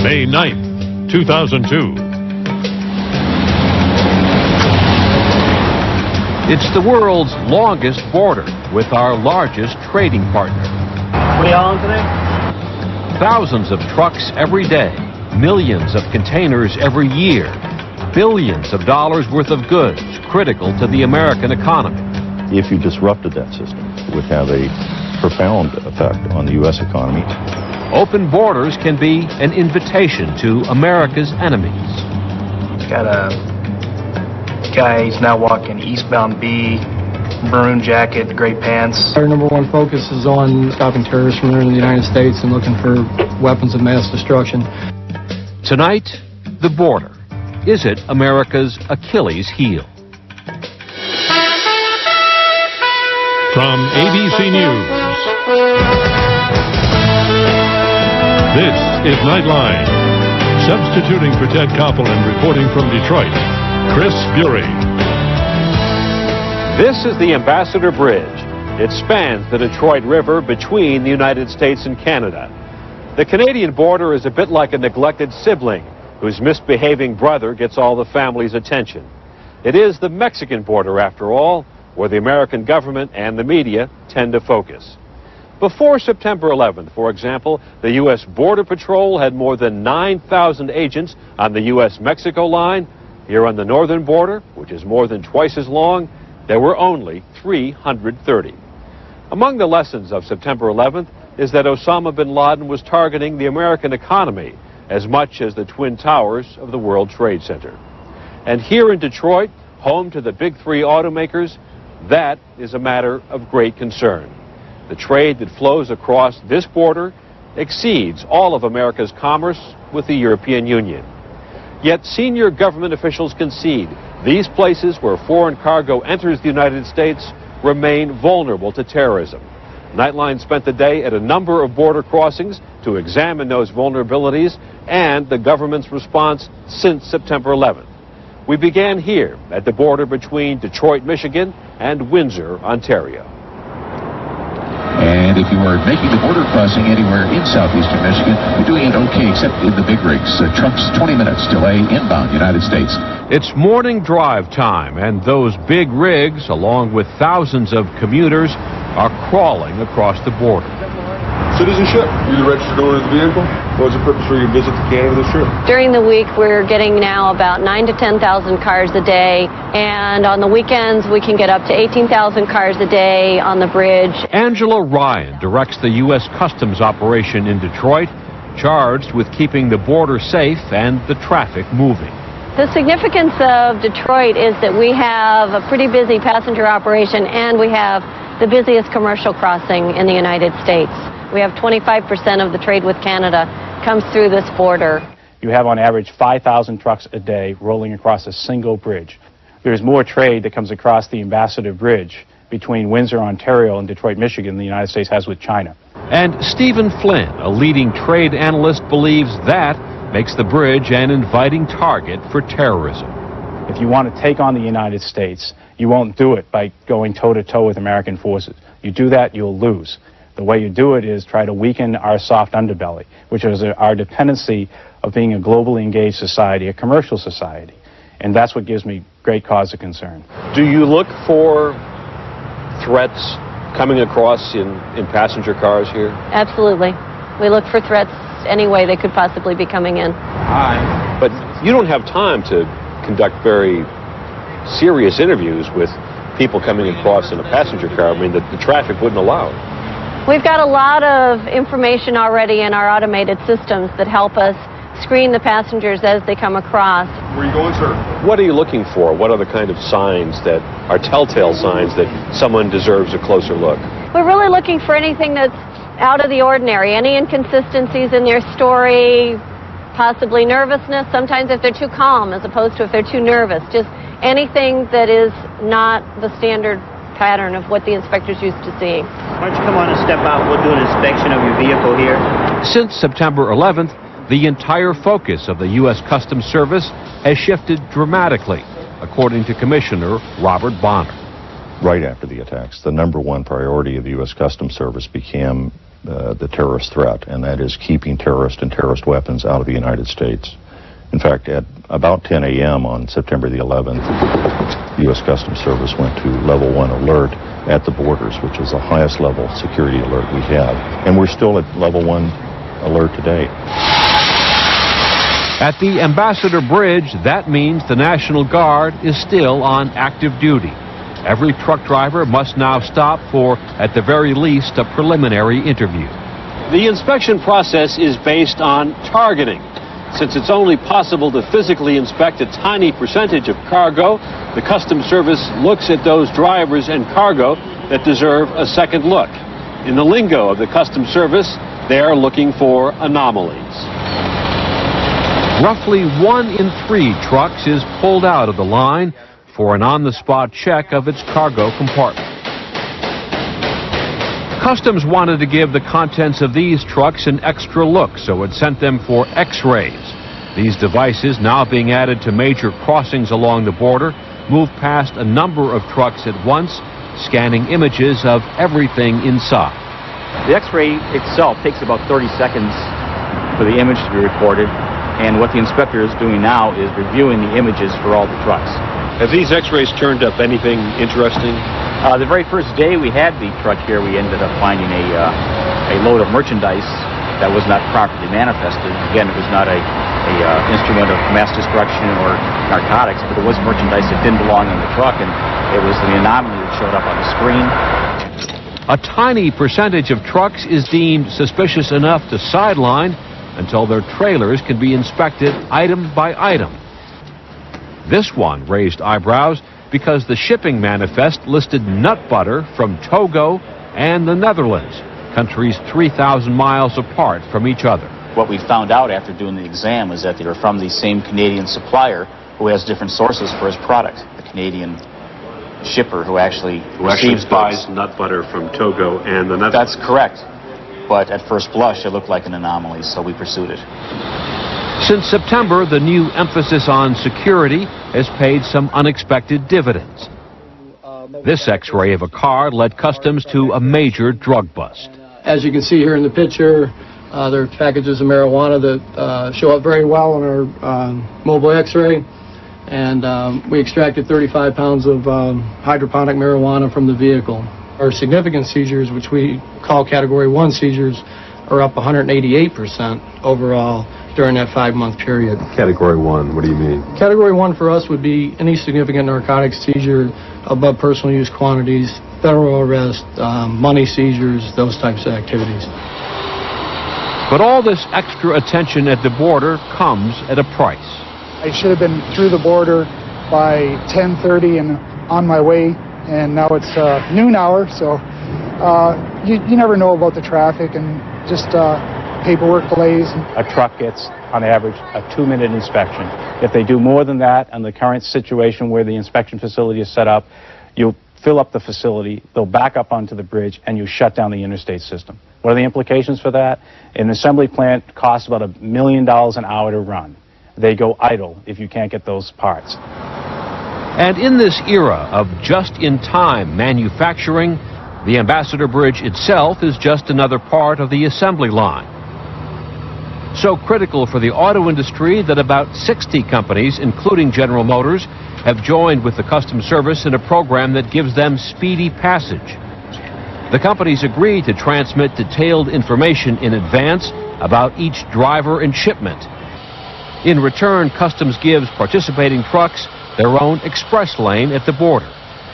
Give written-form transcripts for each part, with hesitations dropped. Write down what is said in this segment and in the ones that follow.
May 9th, 2002. It's the world's longest border with our largest trading partner. What are y'all on today? Thousands of trucks every day, millions of containers every year, billions of dollars worth of goods critical to the American economy. If you disrupted that system, it would have a profound effect on the U.S. economy. Open borders can be an invitation to America's enemies. Got a guy, he's now walking eastbound B, maroon jacket, gray pants. Our number one focus is on stopping terrorists from entering the United States and looking for weapons of mass destruction. Tonight, the border. Is it America's Achilles heel? From ABC News, this is Nightline. Substituting for Ted Koppel and reporting from Detroit, Chris Bury. This is the Ambassador Bridge. It spans the Detroit River between the United States and Canada. The Canadian border is a bit like a neglected sibling whose misbehaving brother gets all the family's attention. It is the Mexican border, after all, where the American government and the media tend to focus. Before September 11th, for example, the U.S. Border Patrol had more than 9,000 agents on the U.S.-Mexico line. Here on the northern border, which is more than twice as long, there were only 330. Among the lessons of September 11th is that Osama bin Laden was targeting the American economy as much as the Twin Towers of the World Trade Center. And here in Detroit, home to the big three automakers, that is a matter of great concern. The trade that flows across this border exceeds all of America's commerce with the European Union. Yet senior government officials concede these places where foreign cargo enters the United States remain vulnerable to terrorism. Nightline spent the day at a number of border crossings to examine those vulnerabilities and the government's response since September 11th. We began here at the border between Detroit, Michigan and Windsor, Ontario. And if you are making the border crossing anywhere in southeastern Michigan, you're doing it okay, except in the big rigs. Trucks, 20 minutes delay inbound United States. It's morning drive time, and those big rigs, along with thousands of commuters, are crawling across the border. Citizenship. You're the registered owner of the vehicle. What was the purpose for your visit to Canada this trip? During the week, we're getting now about 9,000 to 10,000 cars a day, and on the weekends, we can get up to 18,000 cars a day on the bridge. Angela Ryan directs the U.S. Customs operation in Detroit, charged with keeping the border safe and the traffic moving. The significance of Detroit is that we have a pretty busy passenger operation, and we have the busiest commercial crossing in the United States. We have 25% of the trade with Canada comes through this border. You have on average 5,000 trucks a day rolling across a single bridge. There's more trade that comes across the Ambassador Bridge between Windsor, Ontario and Detroit, Michigan than the United States has with China. And Stephen Flynn, a leading trade analyst, believes that makes the bridge an inviting target for terrorism. If you want to take on the United States, you won't do it by going toe-to-toe with American forces. You do that, you'll lose. The way you do it is try to weaken our soft underbelly, which is our dependency of being a globally engaged society, a commercial society. And that's what gives me great cause of concern. Do you look for threats coming across in passenger cars here? Absolutely. We look for threats any way they could possibly be coming in. But you don't have time to conduct very serious interviews with people coming across in a passenger car. I mean, the traffic wouldn't allow it. We've got a lot of information already in our automated systems that help us screen the passengers as they come across. Where are you going, sir? What are you looking for? What are the kind of signs that are telltale signs that someone deserves a closer look? We're really looking for anything that's out of the ordinary, any inconsistencies in their story, possibly nervousness, sometimes if they're too calm as opposed to if they're too nervous, just anything that is not the standard pattern of what the inspectors used to see. Why don't you come on and step out? We'll do an inspection of your vehicle here. Since September 11th, the entire focus of the U.S. Customs Service has shifted dramatically, according to Commissioner Robert Bonner. Right after the attacks, the number one priority of the U.S. Customs Service became the terrorist threat, and that is keeping terrorists and terrorist weapons out of the United States. In fact, at about 10 a.m. on September the 11th, the U.S. Customs Service went to level 1 alert at the borders, which is the highest level security alert we have. And we're still at level 1 alert today. At the Ambassador Bridge, that means the National Guard is still on active duty. Every truck driver must now stop for, at the very least, a preliminary interview. The inspection process is based on targeting. Since it's only possible to physically inspect a tiny percentage of cargo, the Customs Service looks at those drivers and cargo that deserve a second look. In the lingo of the Customs Service, they're looking for anomalies. Roughly 1 in 3 trucks is pulled out of the line for an on-the-spot check of its cargo compartment. Customs wanted to give the contents of these trucks an extra look, so it sent them for X-rays. These devices, now being added to major crossings along the border, move past a number of trucks at once, scanning images of everything inside. The X-ray itself takes about 30 seconds for the image to be recorded, and what the inspector is doing now is reviewing the images for all the trucks. Have these X-rays turned up anything interesting? The very first day we had the truck here, we ended up finding a load of merchandise that was not properly manifested. Again, it was not a instrument of mass destruction or narcotics, but it was merchandise that didn't belong in the truck, and it was the anomaly that showed up on the screen. A tiny percentage of trucks is deemed suspicious enough to sideline until their trailers can be inspected item by item. This one raised eyebrows because the shipping manifest listed nut butter from Togo and the Netherlands, countries 3,000 miles apart from each other. What we found out after doing the exam is that they were from the same Canadian supplier who has different sources for his product. The Canadian shipper who actually buys nut butter from Togo and the Netherlands. That's correct. But at first blush, it looked like an anomaly, so we pursued it. Since September, the new emphasis on security has paid some unexpected dividends. This X-ray of a car led Customs to a major drug bust. As you can see here in the picture, there are packages of marijuana that show up very well on our mobile X-ray. And we extracted 35 pounds of hydroponic marijuana from the vehicle. Our significant seizures, which we call Category 1 seizures, are up 188% overall during that 5-month period. Category 1, what do you mean? Category 1 for us would be any significant narcotic seizure above personal use quantities, federal arrest, money seizures, those types of activities. But all this extra attention at the border comes at a price. I should have been through the border by 10:30 and on my way, and now it's noon hour, so you never know about the traffic and just paperwork delays. A truck gets, on average, a 2-minute inspection. If they do more than that in the current situation where the inspection facility is set up, you fill up the facility, they'll back up onto the bridge, and you shut down the interstate system. What are the implications for that? An assembly plant costs about $1 million an hour to run. They go idle if you can't get those parts. And in this era of just-in-time manufacturing, the Ambassador Bridge itself is just another part of the assembly line. So critical for the auto industry that about 60 companies, including General Motors, have joined with the Customs Service in a program that gives them speedy passage. The companies agree to transmit detailed information in advance about each driver and shipment. In return, Customs gives participating trucks their own express lane at the border.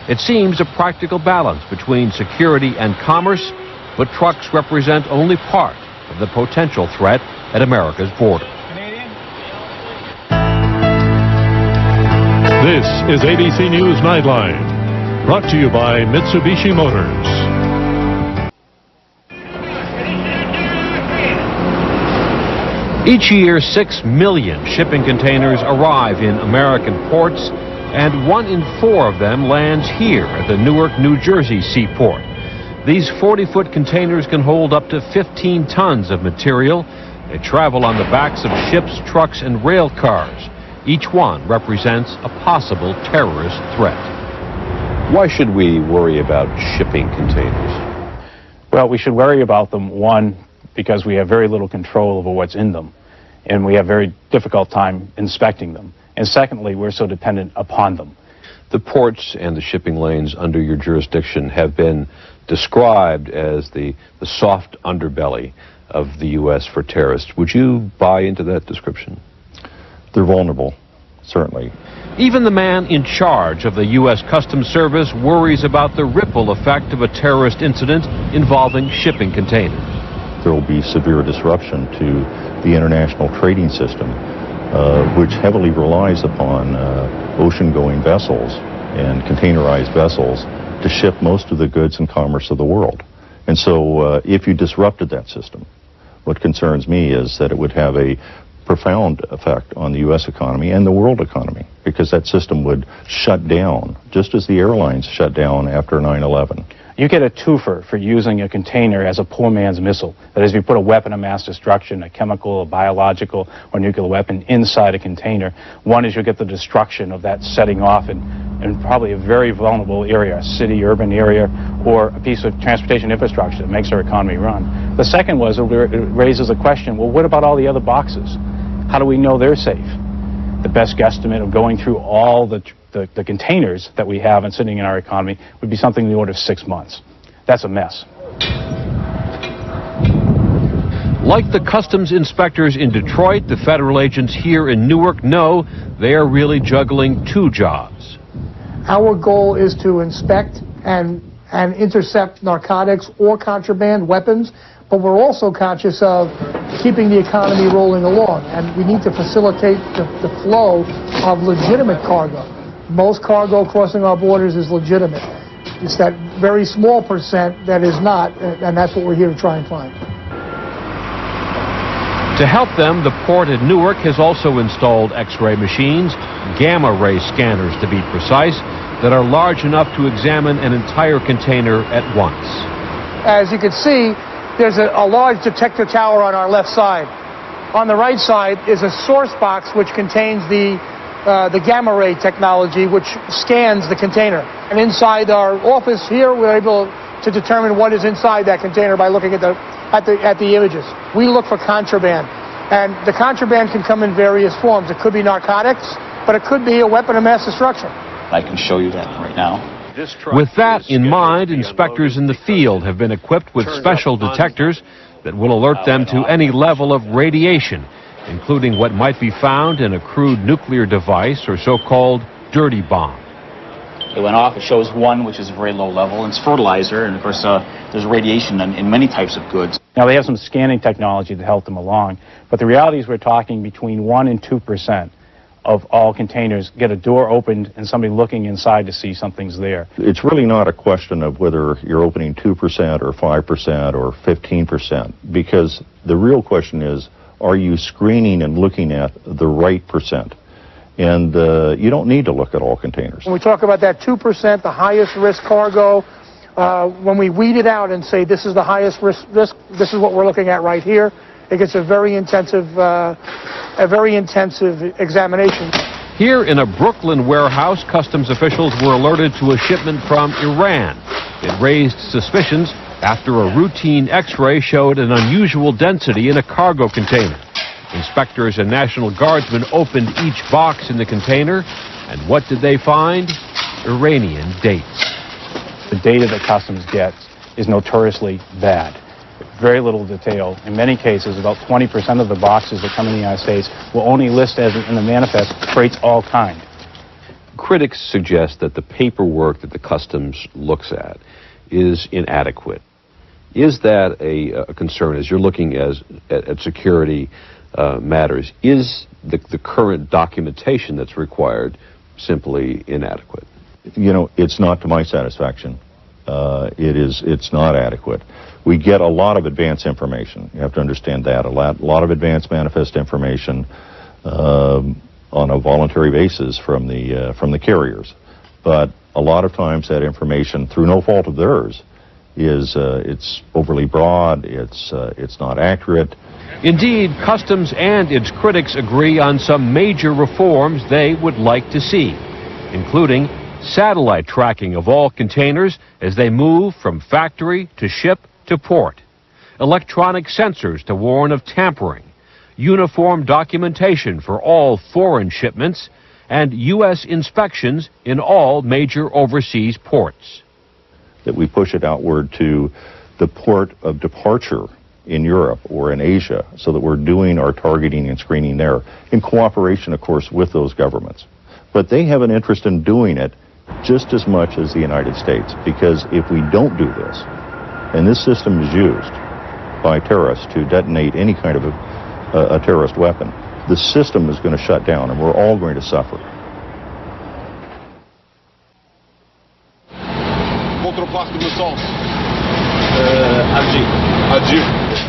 It seems a practical balance between security and commerce, but trucks represent only part of the potential threat at America's border. This is ABC News Nightline, brought to you by Mitsubishi Motors. Each year, 6 million shipping containers arrive in American ports, and 1 in 4 of them lands here at the Newark, New Jersey seaport. These 40-foot containers can hold up to 15 tons of material. They travel on the backs of ships, trucks, and rail cars. Each one represents a possible terrorist threat. Why should we worry about shipping containers? Well, we should worry about them, one, because we have very little control over what's in them, and we have very difficult time inspecting them. And secondly, we're so dependent upon them. The ports and the shipping lanes under your jurisdiction have been described as the soft underbelly of the U.S. for terrorists. Would you buy into that description? They're vulnerable, certainly. Even the man in charge of the U.S. Customs Service worries about the ripple effect of a terrorist incident involving shipping containers. There will be severe disruption to the international trading system, which heavily relies upon ocean-going vessels and containerized vessels to ship most of the goods and commerce of the world. And so if you disrupted that system, what concerns me is that it would have a profound effect on the U.S. economy and the world economy, because that system would shut down, just as the airlines shut down after 9/11. You get a twofer for using a container as a poor man's missile. That is, if you put a weapon of mass destruction, a chemical, a biological, or nuclear weapon inside a container, one is you'll get the destruction of that setting off in probably a very vulnerable area, a city, urban area, or a piece of transportation infrastructure that makes our economy run. The second was, it raises a question, well, what about all the other boxes? How do we know they're safe? The best guesstimate of going through all the containers that we have and sitting in our economy would be something in the order of 6 months. That's a mess. Like the customs inspectors in Detroit, the federal agents here in Newark know they are really juggling two jobs. Our goal is to inspect and intercept narcotics or contraband weapons, but we're also conscious of keeping the economy rolling along, and we need to facilitate the flow of legitimate cargo. Most cargo crossing our borders is legitimate. It's that very small percent that is not, and that's what we're here to try and find. To help them, the port at Newark has also installed X-ray machines, gamma ray scanners to be precise, that are large enough to examine an entire container at once. As you can see, there's a large detector tower on our left side. On the right side is a source box which contains the gamma ray technology, which scans the container. And inside our office here, we're able to determine what is inside that container by looking at the images. We look for contraband, and the contraband can come in various forms. It could be narcotics, but it could be a weapon of mass destruction. I can show you that right now. With that in mind, inspectors in the field have been equipped with special detectors that will alert them to any level of radiation, including what might be found in a crude nuclear device or so-called dirty bomb. It went off. It shows one, which is very low level, and it's fertilizer, and of course there's radiation in many types of goods. Now, they have some scanning technology to help them along, but the reality is we're talking between 1% and 2% of all containers get a door opened and somebody looking inside to see something's there. It's really not a question of whether you're opening 2% or 5% or 15%, because the real question is, are you screening and looking at the right percent? And you don't need to look at all containers. When we talk about that 2%, the highest risk cargo, when we weed it out and say this is the highest risk, this is what we're looking at right here, it gets a very intensive examination. Here in a Brooklyn warehouse, customs officials were alerted to a shipment from Iran. It raised suspicions after a routine X-ray showed an unusual density in a cargo container. Inspectors and National Guardsmen opened each box in the container, and what did they find? Iranian dates. The data that customs gets is notoriously bad. Very little detail. In many cases, about 20% of the boxes that come in the United States will only list as in the manifest freights all kind. Critics suggest that the paperwork that the customs looks at is inadequate. Is that a concern as you're looking at security matters? Is the current documentation that's required simply inadequate? You know, it's not to my satisfaction. It's not adequate. We get a lot of advance information. You have to understand that. A lot of advance manifest information on a voluntary basis from the carriers. But a lot of times that information, through no fault of theirs, is it's overly broad, it's not accurate. Indeed, Customs and its critics agree on some major reforms they would like to see, including satellite tracking of all containers as they move from factory to ship to port, electronic sensors to warn of tampering, uniform documentation for all foreign shipments, and U.S. inspections in all major overseas ports. That we push it outward to the port of departure in Europe or in Asia, so that we're doing our targeting and screening there, in cooperation, of course, with those governments. But they have an interest in doing it just as much as the United States, because if we don't do this, and this system is used by terrorists to detonate any kind of a terrorist weapon, the system is going to shut down, and we're all going to suffer.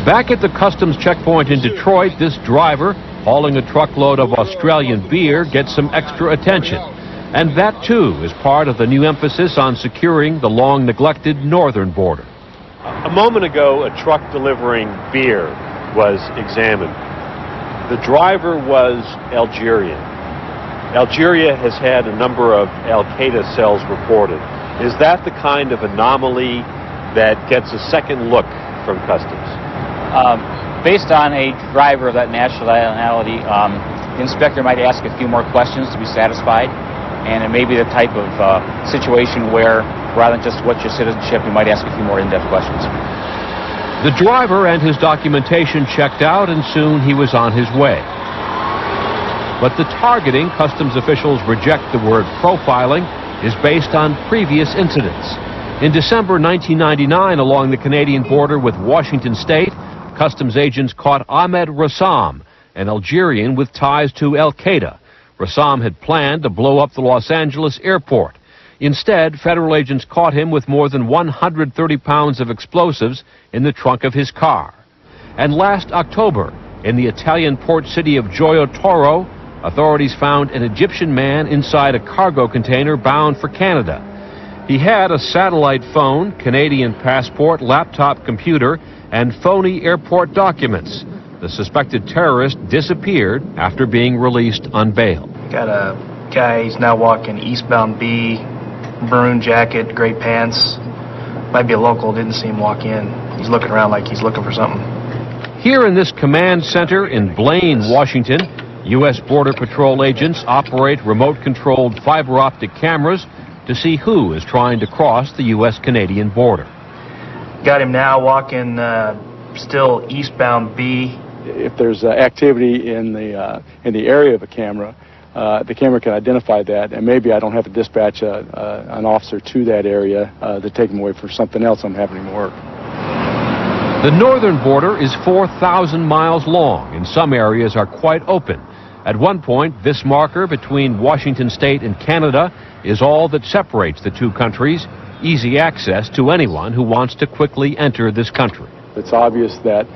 Back at the customs checkpoint in Detroit, this driver, hauling a truckload of Australian beer, gets some extra attention. And that, too, is part of the new emphasis on securing the long-neglected northern border. A moment ago, a truck delivering beer was examined. The driver was Algerian. Algeria has had a number of Al-Qaeda cells reported. Is that the kind of anomaly that gets a second look from customs? Based on a driver of that nationality, the inspector might ask a few more questions to be satisfied, and it may be the type of situation where, rather than just what's your citizenship, we might ask a few more in-depth questions. The driver and his documentation checked out, and soon he was on his way. But the targeting customs officials reject the word profiling is based on previous incidents. In December 1999, along the Canadian border with Washington State, customs agents caught Ahmed Rassam, an Algerian with ties to Al-Qaeda. Rassam had planned to blow up the Los Angeles airport. Instead, federal agents caught him with more than 130 pounds of explosives in the trunk of his car. And last October, in the Italian port city of Gioia Tauro, authorities found an Egyptian man inside a cargo container bound for Canada. He had a satellite phone, Canadian passport, laptop computer, and phony airport documents. The suspected terrorist disappeared after being released on bail. Got a guy, he's now walking eastbound B, maroon jacket, gray pants. Might be a local, didn't see him walk in. He's looking around like he's looking for something. Here in this command center in Blaine, Washington, U.S. Border Patrol agents operate remote-controlled fiber optic cameras to see who is trying to cross the U.S.-Canadian border. Got him now walking still eastbound B. If there's activity in the area of a camera, the camera can identify that, and maybe I don't have to dispatch an officer to that area to take him away for something else I'm having him work. The northern border is 4,000 miles long, and some areas are quite open. At one point, this marker between Washington State and Canada is all that separates the two countries, easy access to anyone who wants to quickly enter this country. It's obvious that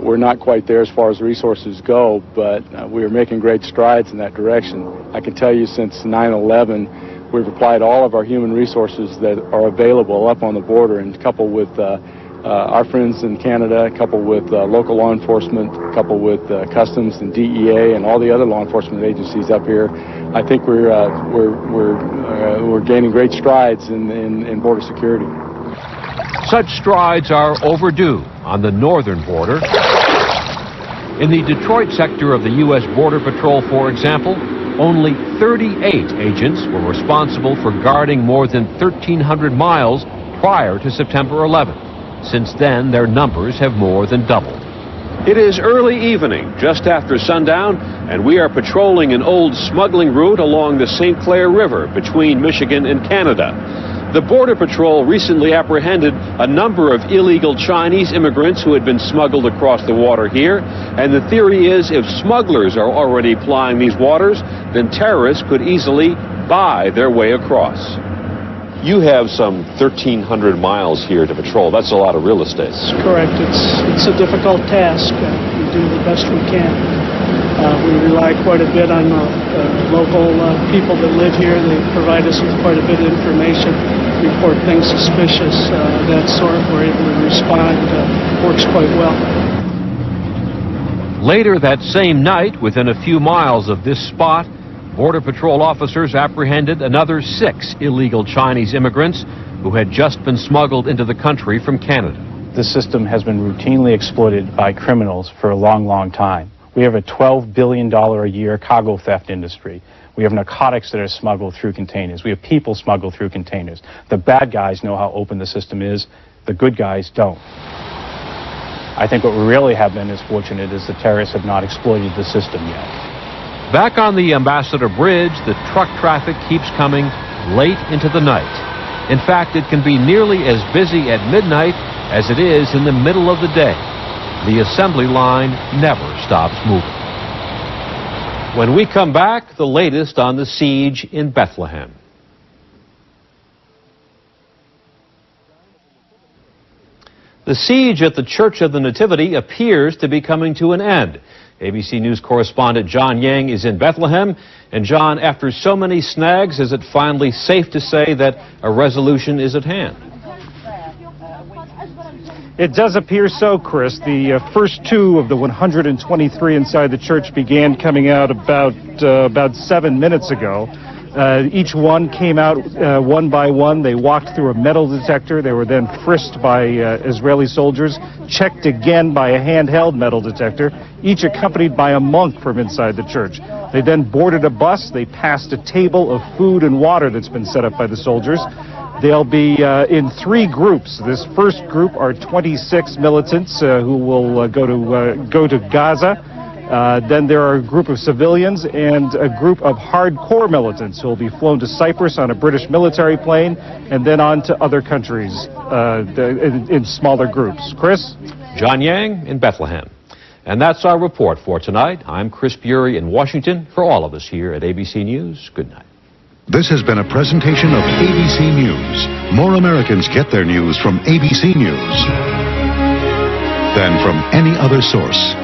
we're not quite there as far as resources go, but we are making great strides in that direction. I can tell you since 9/11, we've applied all of our human resources that are available up on the border, and coupled with our friends in Canada, coupled with local law enforcement, coupled with Customs and DEA and all the other law enforcement agencies up here, I think we're gaining great strides in border security. Such strides are overdue on the northern border. In the Detroit sector of the U.S. Border Patrol, for example, only 38 agents were responsible for guarding more than 1,300 miles prior to September 11th. Since then, their numbers have more than doubled. It is early evening, just after sundown, and we are patrolling an old smuggling route along the St. Clair River between Michigan and Canada. The Border Patrol recently apprehended a number of illegal Chinese immigrants who had been smuggled across the water here, and the theory is if smugglers are already plying these waters, then terrorists could easily buy their way across. You have some 1,300 miles here to patrol. That's a lot of real estate. Correct. It's a difficult task. We do the best we can. We rely quite a bit on the local people that live here. They provide us with quite a bit of information, report things suspicious, that sort. We're able to respond. Works quite well. Later that same night, within a few miles of this spot, Border Patrol officers apprehended another 6 illegal Chinese immigrants who had just been smuggled into the country from Canada. this system has been routinely exploited by criminals for a long, long time. We have a $12 billion a year cargo theft industry. We have narcotics that are smuggled through containers. We have people smuggled through containers. The bad guys know how open the system is. The good guys don't. I think what we really have been is fortunate is the terrorists have not exploited the system yet. Back on the Ambassador Bridge, the truck traffic keeps coming late into the night. In fact, it can be nearly as busy at midnight as it is in the middle of the day. The assembly line never stops moving. When we come back, the latest on the siege in Bethlehem. The siege at the Church of the Nativity appears to be coming to an end. ABC News correspondent John Yang is in Bethlehem. And John, after so many snags, is it finally safe to say that a resolution is at hand? It does appear so, Chris. The first two of the 123 inside the church began coming out about 7 minutes ago. Each one came out one by one. They walked through a metal detector. They were then frisked by Israeli soldiers, checked again by a handheld metal detector, each accompanied by a monk from inside the church. They then boarded a bus. They passed a table of food and water that's been set up by the soldiers. They'll be in three groups. This first group are 26 militants who will go to Gaza. Then there are a group of civilians and a group of hardcore militants who will be flown to Cyprus on a British military plane and then on to other countries in smaller groups. Chris? John Yang in Bethlehem. And that's our report for tonight. I'm Chris Bury in Washington. For all of us here at ABC News, good night. This has been a presentation of ABC News. More Americans get their news from ABC News than from any other source.